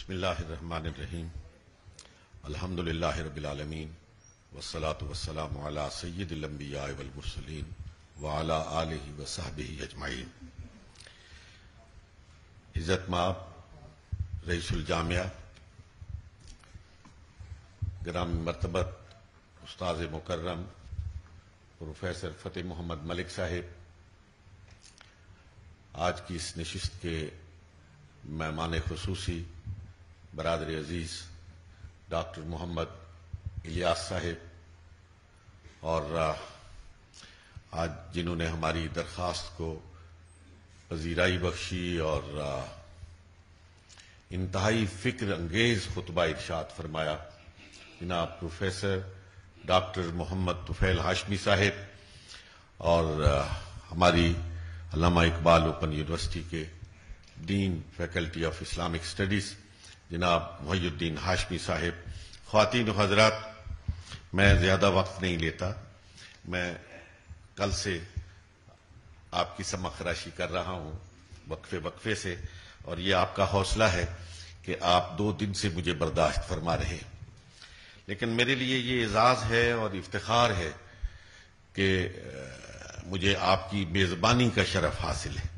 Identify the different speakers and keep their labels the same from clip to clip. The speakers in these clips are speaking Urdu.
Speaker 1: بسم اللہ الرحمن الرحیم الحمد للہ رب العالمین والصلاة والسلام علی سید الانبیاء والمرسلین وعلی آلہ وصحبہ اجمعین۔ عزت مآب رئیس الجامعہ، گرامی مرتبت استاذ مکرم پروفیسر فتح محمد ملک صاحب، آج کی اس نشست کے مہمان خصوصی برادر عزیز ڈاکٹر محمد الیاس صاحب، اور آج جنہوں نے ہماری درخواست کو پذیرائی بخشی اور انتہائی فکر انگیز خطبہ ارشاد فرمایا، جناب پروفیسر ڈاکٹر محمد طفیل ہاشمی صاحب، اور ہماری علامہ اقبال اوپن یونیورسٹی کے dean faculty of Islamic studies جناب محی الدین ہاشمی صاحب، خواتین و حضرات، میں زیادہ وقت نہیں لیتا، میں کل سے آپ کی سمع خراشی کر رہا ہوں وقفے سے، اور یہ آپ کا حوصلہ ہے کہ آپ 2 دن سے مجھے برداشت فرما رہے ہیں، لیکن میرے لیے یہ اعزاز ہے اور افتخار ہے کہ مجھے آپ کی میزبانی کا شرف حاصل ہے۔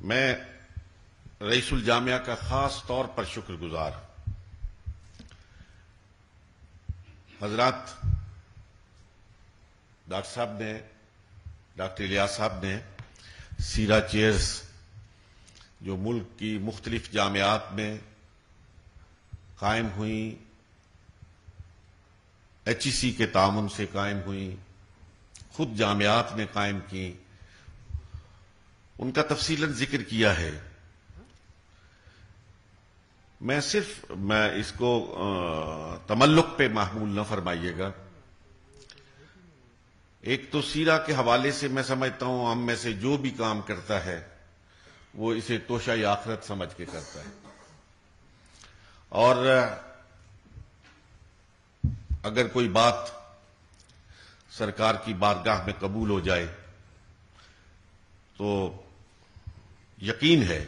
Speaker 1: میں رئیس الجامعہ کا خاص طور پر شکر گزار ہوں۔ حضرات، ڈاکٹر صاحب نے، ڈاکٹر الیاس صاحب نے سیرا چیئرز جو ملک کی مختلف جامعات میں قائم ہوئیں، ایچ ای سی کے تعاون سے قائم ہوئیں، خود جامعات نے قائم کی، ان کا تفصیلاً ذکر کیا ہے۔ میں اس کو تملق پہ محمول نہ فرمائیے گا۔ ایک تو سیرہ کے حوالے سے میں سمجھتا ہوں ہم میں سے جو بھی کام کرتا ہے وہ اسے توشہ آخرت سمجھ کے کرتا ہے، اور اگر کوئی بات سرکار کی بارگاہ میں قبول ہو جائے تو یقین ہے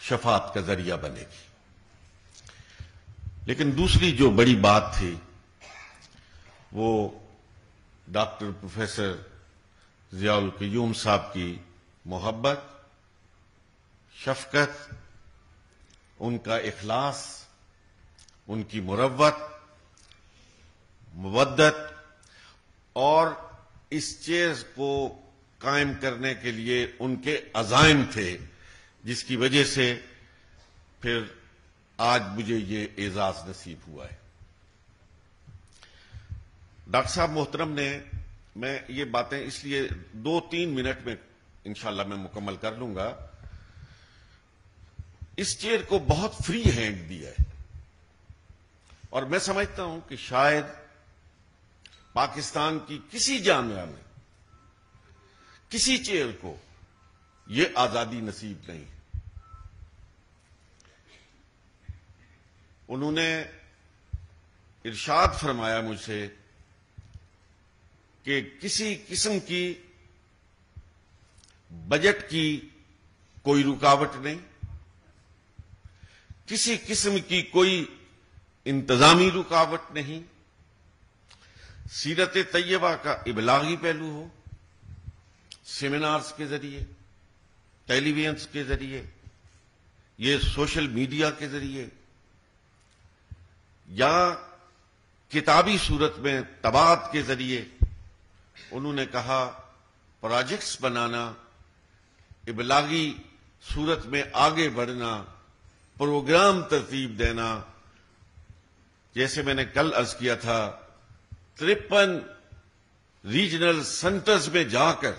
Speaker 1: شفاعت کا ذریعہ بنے گی۔ لیکن دوسری جو بڑی بات تھی وہ ڈاکٹر پروفیسر ضیاء القیوم صاحب کی محبت، شفقت، ان کا اخلاص، ان کی مروت، مودت، اور اس چیز کو قائم کرنے کے لیے ان کے عزائم تھے، جس کی وجہ سے پھر آج مجھے یہ اعزاز نصیب ہوا ہے۔ ڈاکٹر صاحب محترم نے، میں یہ باتیں اس لیے 2-3 منٹ میں انشاءاللہ میں مکمل کر لوں گا، اس چیئر کو بہت فری ہینڈ دیا ہے، اور میں سمجھتا ہوں کہ شاید پاکستان کی کسی جامعہ میں کسی چیئر کو یہ آزادی نصیب نہیں۔ انہوں نے ارشاد فرمایا مجھ سے کہ کسی قسم کی بجٹ کی کوئی رکاوٹ نہیں، کسی قسم کی کوئی انتظامی رکاوٹ نہیں، سیرت طیبہ کا ابلاغی پہلو ہو، سیمینارز کے ذریعے، ٹیلی ویژنز کے ذریعے، یہ سوشل میڈیا کے ذریعے، یا کتابی صورت میں طباعت کے ذریعے، انہوں نے کہا پروجیکٹس بنانا، ابلاغی صورت میں آگے بڑھنا، پروگرام ترتیب دینا، جیسے میں نے کل عرض کیا تھا 53 ریجنل سینٹرز میں جا کر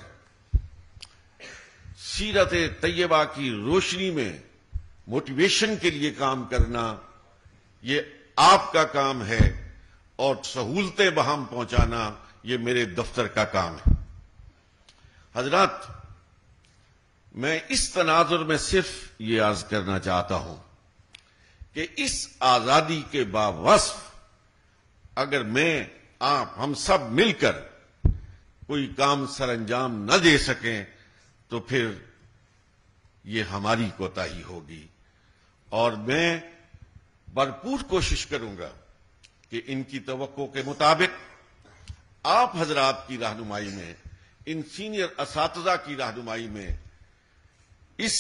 Speaker 1: سیرت طیبہ کی روشنی میں موٹیویشن کے لیے کام کرنا، یہ آپ کا کام ہے، اور سہولتیں بہم پہنچانا یہ میرے دفتر کا کام ہے۔ حضرات، میں اس تناظر میں صرف یہ عرض کرنا چاہتا ہوں کہ اس آزادی کے باوصف اگر میں، آپ، ہم سب مل کر کوئی کام سر انجام نہ دے سکیں تو پھر یہ ہماری کوتاہی ہوگی، اور میں بھرپور کوشش کروں گا کہ ان کی توقع کے مطابق آپ حضرات کی رہنمائی میں، ان سینئر اساتذہ کی رہنمائی میں اس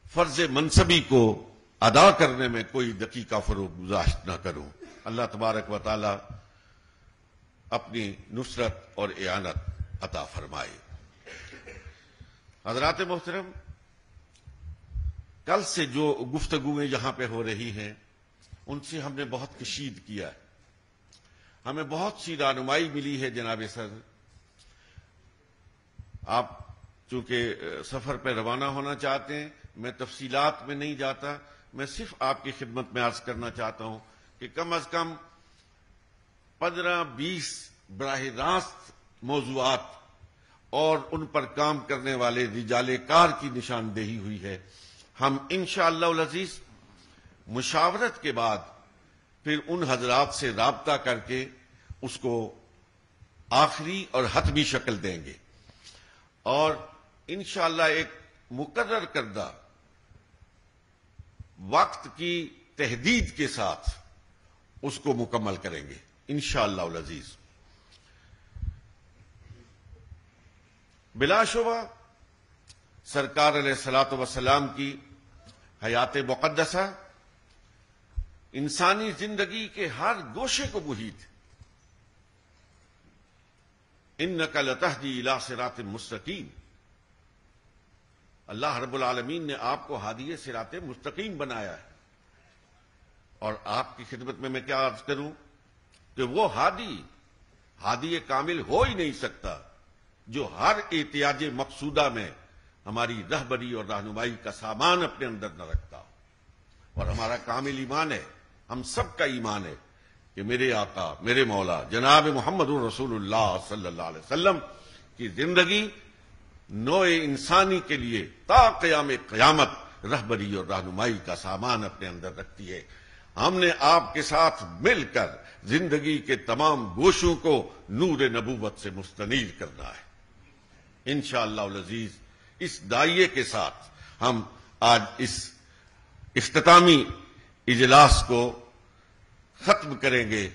Speaker 1: فرض منصبی کو ادا کرنے میں کوئی دقیقہ فروغ گزاشت نہ کروں۔ اللہ تبارک و تعالی اپنی نصرت اور اعانت عطا فرمائے۔ حضرات محترم، کل سے جو گفتگویں یہاں پہ ہو رہی ہیں ان سے ہم نے بہت کشید کیا ہے، ہمیں بہت سی رہنمائی ملی ہے جناب صدر۔ آپ چونکہ سفر پہ روانہ ہونا چاہتے ہیں، میں تفصیلات میں نہیں جاتا، میں صرف آپ کی خدمت میں عرض کرنا چاہتا ہوں کہ کم از کم 15-20 براہ راست موضوعات اور ان پر کام کرنے والے رجال کار کی نشاندہی ہوئی ہے۔ ہم انشاءاللہ العزیز مشاورت کے بعد پھر ان حضرات سے رابطہ کر کے اس کو آخری اور حتمی شکل دیں گے، اور انشاءاللہ ایک مقرر کردہ وقت کی تحدید کے ساتھ اس کو مکمل کریں گے انشاءاللہ العزیز۔ بلا شبہ سرکار علیہ الصلوۃ والسلام کی حیات مقدسہ انسانی زندگی کے ہر گوشے کو محیط ہے۔ انک لتہدی الی صراط مستقیم، اللہ رب العالمین نے آپ کو ہادی صراط مستقیم بنایا ہے، اور آپ کی خدمت میں کیا عرض کروں کہ وہ ہادی کامل ہو ہی نہیں سکتا جو ہر احتیاج مقصودہ میں ہماری رہبری اور رہنمائی کا سامان اپنے اندر نہ رکھتا ہو۔ اور ہمارا کامل ایمان ہے، ہم سب کا ایمان ہے کہ میرے آقا، میرے مولا جناب محمد رسول اللہ صلی اللہ علیہ وسلم کی زندگی نوع انسانی کے لیے تا قیام قیامت رہبری اور رہنمائی کا سامان اپنے اندر رکھتی ہے۔ ہم نے آپ کے ساتھ مل کر زندگی کے تمام گوشوں کو نور نبوت سے مستنیر کرنا ہے۔ انشاءاللہ العزیز اس داعیے کے ساتھ ہم آج اس اختتامی اجلاس کو ختم کریں گے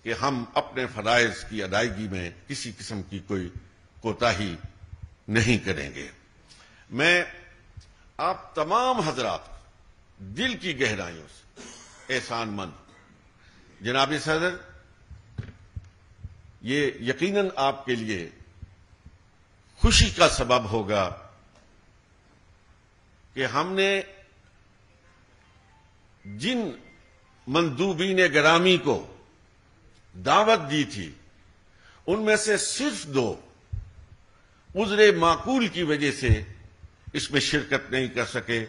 Speaker 1: کہ ہم اپنے فرائض کی ادائیگی میں کسی قسم کی کوئی کوتاہی نہیں کریں گے۔ میں آپ تمام حضرات کو دل کی گہرائیوں سے احسان مند، جناب صدر، یہ یقیناً آپ کے لیے خوشی کا سبب ہوگا کہ ہم نے جن مندوبین گرامی کو دعوت دی تھی ان میں سے صرف 2 عذر معقول کی وجہ سے اس میں شرکت نہیں کر سکے،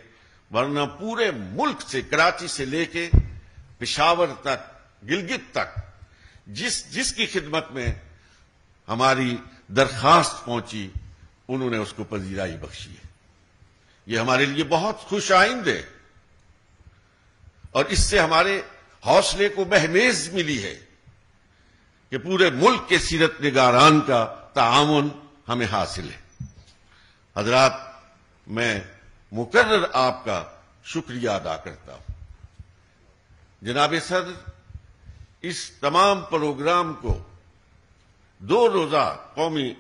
Speaker 1: ورنہ پورے ملک سے، کراچی سے لے کے پشاور تک، گلگت تک جس کی خدمت میں ہماری درخواست پہنچی انہوں نے اس کو پذیرائی بخشی ہے۔ یہ ہمارے لیے بہت خوش آئند ہے، اور اس سے ہمارے حوصلے کو مہمیز ملی ہے کہ پورے ملک کے سیرت نگاران کا تعاون ہمیں حاصل ہے۔ حضرات، میں مکرر آپ کا شکریہ ادا کرتا ہوں۔ جناب صدر، اس تمام پروگرام کو 2 روزہ قومی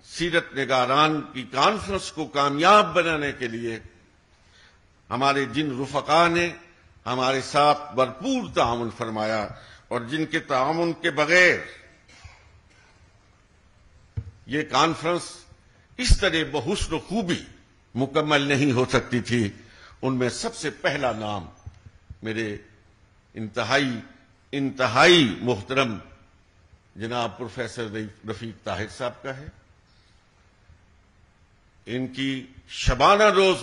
Speaker 1: سیرت نگاران کی کانفرنس کو کامیاب بنانے کے لیے ہمارے جن رفقا نے ہمارے ساتھ بھرپور تعاون فرمایا، اور جن کے تعاون کے بغیر یہ کانفرنس اس طرح بحسن و خوبی مکمل نہیں ہو سکتی تھی، ان میں سب سے پہلا نام میرے انتہائی محترم جناب پروفیسر رفیق طاہر صاحب کا ہے۔ ان کی شبانہ روز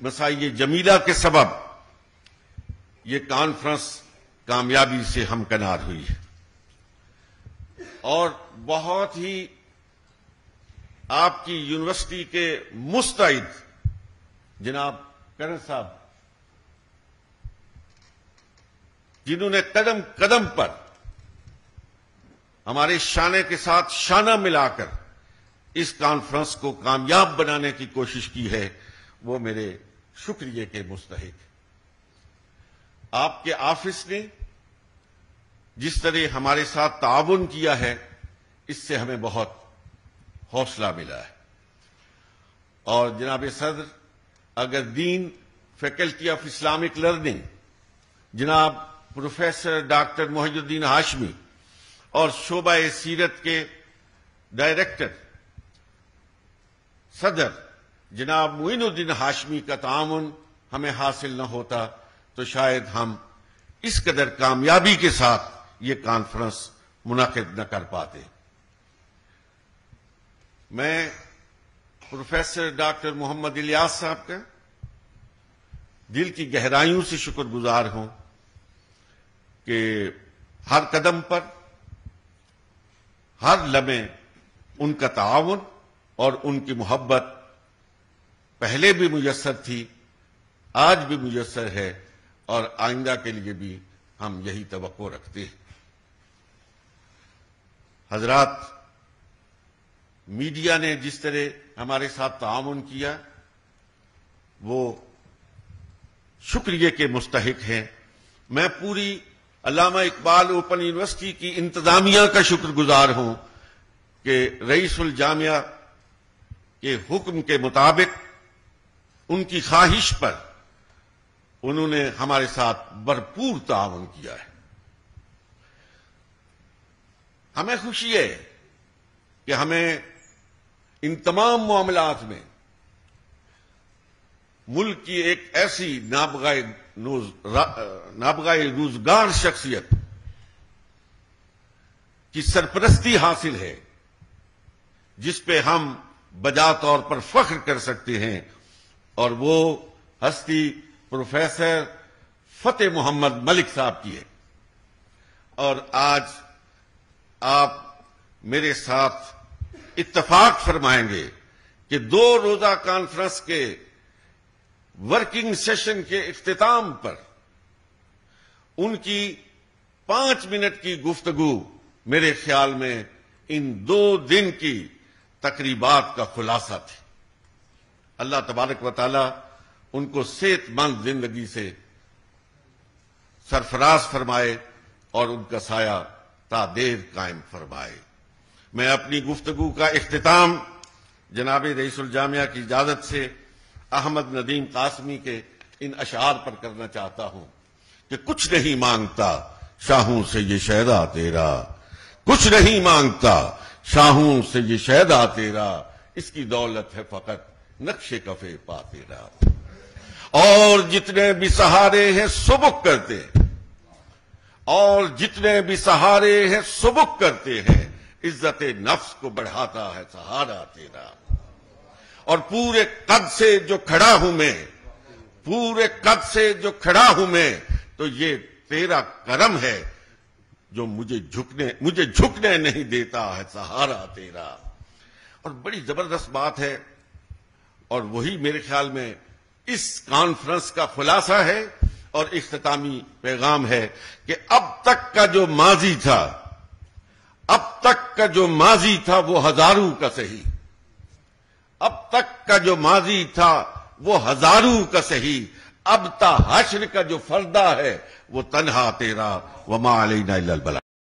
Speaker 1: مسائی جمیلہ کے سبب یہ کانفرنس کامیابی سے ہمکنار ہوئی ہے، اور بہت ہی آپ کی یونیورسٹی کے مستعد جناب کرن صاحب، جنہوں نے قدم قدم پر ہمارے شانے کے ساتھ شانہ ملا کر اس کانفرنس کو کامیاب بنانے کی کوشش کی ہے، وہ میرے شکریہ کے مستحق۔ آپ کے آفس نے جس طرح ہمارے ساتھ تعاون کیا ہے اس سے ہمیں بہت حوصلہ ملا ہے۔ اور جناب صدر، اگر دین فیکلٹی آف اسلامک لرننگ جناب پروفیسر ڈاکٹر محی الدین ہاشمی اور شعبہ سیرت کے ڈائریکٹر صدر جناب معین الدین ہاشمی کا تعاون ہمیں حاصل نہ ہوتا تو شاید ہم اس قدر کامیابی کے ساتھ یہ کانفرنس منعقد نہ کر پاتے۔ میں پروفیسر ڈاکٹر محمد الیاس صاحب کا دل کی گہرائیوں سے شکر گزار ہوں کہ ہر قدم پر ہر لمحے ان کا تعاون اور ان کی محبت پہلے بھی میسر تھی، آج بھی میسر ہے اور آئندہ کے لیے بھی ہم یہی توقع رکھتے ہیں۔ حضرات، میڈیا نے جس طرح ہمارے ساتھ تعاون کیا وہ شکریہ کے مستحق ہیں۔ میں پوری علامہ اقبال اوپن یونیورسٹی کی انتظامیہ کا شکر گزار ہوں کہ رئیس الجامعہ کے حکم کے مطابق ان کی خواہش پر انہوں نے ہمارے ساتھ بھرپور تعاون کیا ہے۔ ہمیں خوشی ہے کہ ہمیں ان تمام معاملات میں ملک کی ایک ایسی نابغہ روزگار شخصیت کی سرپرستی حاصل ہے جس پہ ہم بجا طور پر فخر کر سکتے ہیں، اور وہ ہستی پروفیسر فتح محمد ملک صاحب کی ہے۔ اور آج آپ میرے ساتھ اتفاق فرمائیں گے کہ 2 روزہ کانفرنس کے ورکنگ سیشن کے اختتام پر ان کی 5 منٹ کی گفتگو میرے خیال میں ان 2 دن کی تقریبات کا خلاصہ تھی۔ اللہ تبارک و تعالی ان کو صحت مند زندگی سے سرفراز فرمائے اور ان کا سایہ تا دیر قائم فرمائے۔ میں اپنی گفتگو کا اختتام جناب رئیس الجامعہ کی اجازت سے احمد ندیم قاسمی کے ان اشعار پر کرنا چاہتا ہوں کہ کچھ نہیں مانگتا شاہوں سے یہ شہدا تیرا، کچھ نہیں مانگتا شاہوں سے یہ شہدا تیرا، اس کی دولت ہے فقط نقش کفے پا تیرا۔ اور جتنے بھی سہارے ہیں سبک کرتے ہیں، اور جتنے بھی سہارے ہیں سبک کرتے ہیں، عزت نفس کو بڑھاتا ہے سہارا تیرا۔ اور پورے قد سے جو کھڑا ہوں میں، پورے قد سے جو کھڑا ہوں میں، تو یہ تیرا کرم ہے جو مجھے جھکنے نہیں دیتا ہے سہارا تیرا۔ اور بڑی زبردست بات ہے، اور وہی میرے خیال میں اس کانفرنس کا خلاصہ ہے اور اختتامی پیغام ہے کہ اب تک کا جو ماضی تھا، اب تک کا جو ماضی تھا وہ ہزاروں کا صحیح، اب تک کا جو ماضی تھا وہ ہزاروں کا صحیح، اب تا حشر کا جو فردہ ہے وہ تنہا تیرا، وما علینا الا البلاغ۔